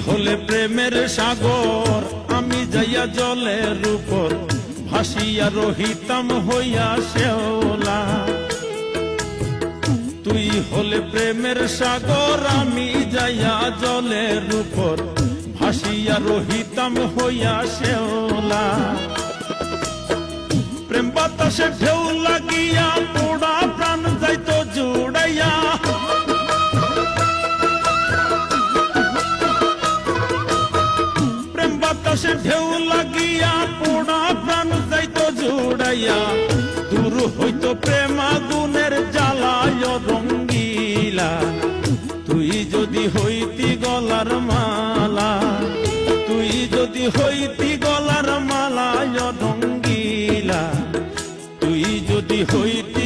হলে প্রেমের সাগর, আমি যাইয়া জলের উপর ভাসিয়া রহিতাম হইয়া শেওলা। তুই হলে প্রেমের সাগর, আমি যাইয়া জলের উপর ভাসিয়া রহিতাম হইয়া শেওলা। প্রেম বাতাসে ঢেউ লাগিয়া পোড়া প্রাণ যাইতো জুড়াইয়া। প্রেম বাতাসে ঢেউ লাগিয়া পোড়া প্রাণ যাইতো জুড়াইয়া। দূর হইতো প্রেম আগুনের জ্বালায় রঙ্গিলা। তুই যদি হইতি গলার মালা, তুই যদি হইতি গলার মালা রঙ্গিলা, তুই যদি হইতি